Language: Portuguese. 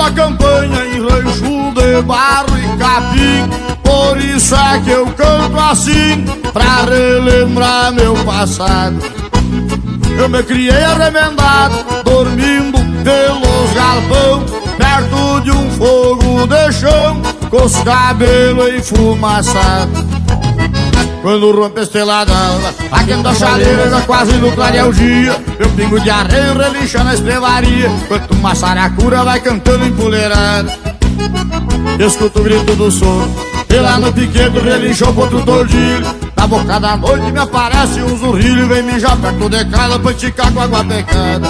a campanha em rancho de barro e capim. Por isso é que eu canto assim, pra relembrar meu passado. Eu me criei arremendado, dormindo pelos galpão, perto de um fogo de chão, com os cabelos enfumaçados. Quando rompe a esteladão, aqui da chaleira já quase no clarear o dia, meu pingo de arreio relincha na estrevaria, enquanto uma saracura vai cantando empoleirada. Escuto o grito do sono, e lá no piquedo relinchou contra o tordilho. Na boca da noite me aparece um zurrilho, vem mijar perto de casa pra esticar com água pecada.